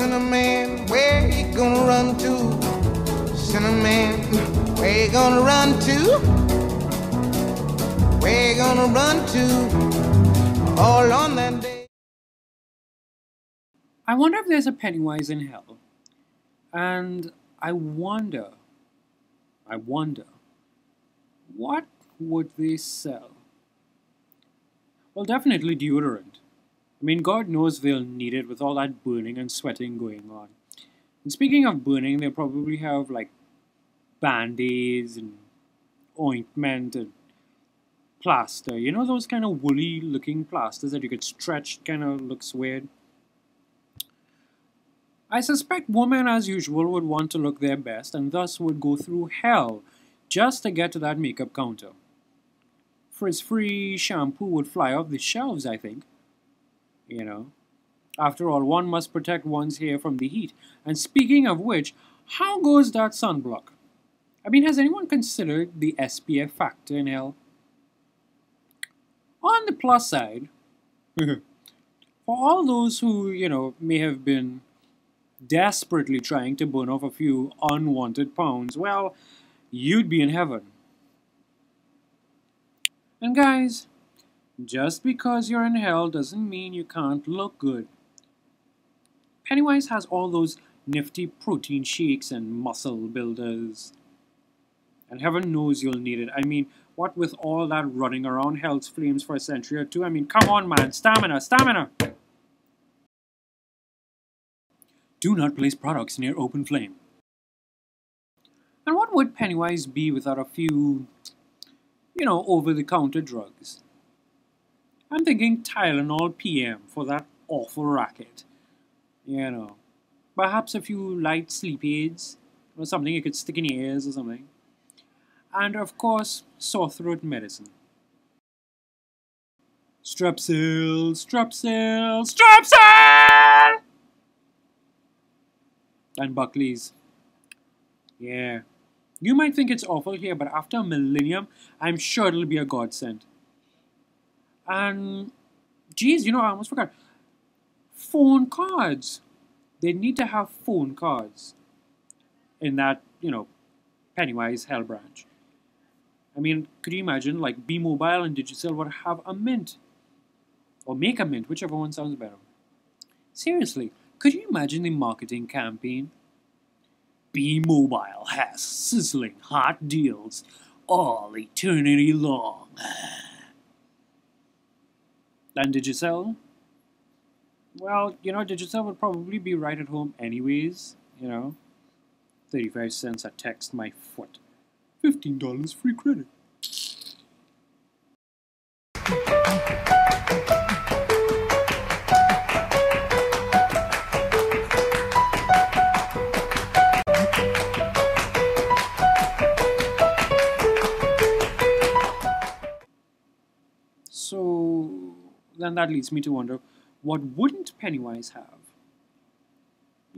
Cinnamon, where you gonna run to? Cinnamon, where you gonna run to? Where you gonna run to? All on that day. I wonder if there's a Pennywise in hell. And I wonder, what would they sell? Well, definitely deodorant. I mean, God knows they'll need it with all that burning and sweating going on. And speaking of burning, they'll probably have like band-aids and ointment and plaster. You know those kind of woolly looking plasters that you could stretch, kind of looks weird? I suspect women, as usual, would want to look their best and thus would go through hell just to get to that makeup counter. Frizz-free shampoo would fly off the shelves, I think. You know. After all, one must protect one's hair from the heat. And speaking of which, how goes that sunblock? I mean, has anyone considered the SPF factor in hell? On the plus side, for all those who, may have been desperately trying to burn off a few unwanted pounds, well, you'd be in heaven. And guys, just because you're in hell doesn't mean you can't look good. Pennywise has all those nifty protein shakes and muscle builders. And heaven knows you'll need it. I mean, what with all that running around hell's flames for a century or two? I mean, come on, man. Stamina, stamina! Do not place products near open flame. And what would Pennywise be without a few, over-the-counter drugs? I'm thinking Tylenol PM for that awful racket. Perhaps a few light sleep aids or something you could stick in your ears or something. And of course, sore throat medicine. Strepsil, Strepsil, Strepsil! And Buckley's. Yeah. You might think it's awful here, but after a millennium, I'm sure it'll be a godsend. And, geez, I almost forgot. Phone cards. They need to have phone cards in that, Pennywise Hell branch. I mean, could you imagine, like, B-Mobile and Digicel would have a mint? Or make a mint, whichever one sounds better. Seriously, could you imagine the marketing campaign? B-Mobile has sizzling hot deals all eternity long. And Digicel? Well, Digicel would probably be right at home anyways, 35 cents a text my foot. $15 free credit. So then that leads me to wonder, what wouldn't Pennywise have?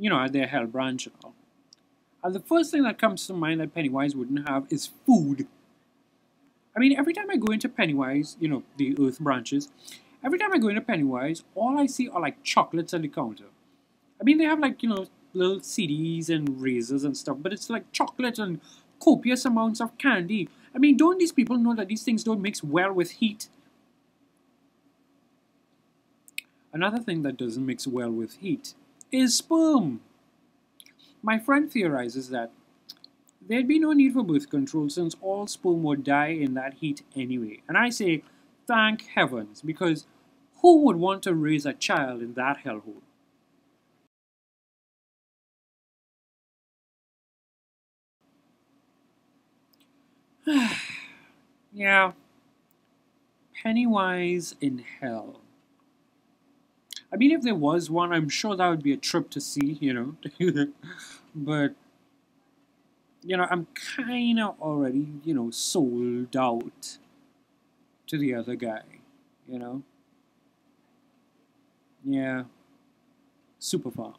At their hell branch and all. And the first thing that comes to mind that Pennywise wouldn't have is food. I mean, every time I go into Pennywise, the earth branches, every time I go into Pennywise, all I see are like chocolates on the counter. I mean, they have like, little CDs and razors and stuff, but it's like chocolate and copious amounts of candy. I mean, don't these people know that these things don't mix well with heat? Another thing that doesn't mix well with heat is sperm. My friend theorizes that there'd be no need for birth control since all sperm would die in that heat anyway. And I say, thank heavens, because who would want to raise a child in that hellhole? Yeah, Pennywise in hell. I mean, if there was one, I'm sure that would be a trip to see, But, I'm kind of already, sold out to the other guy, Yeah. Super farm.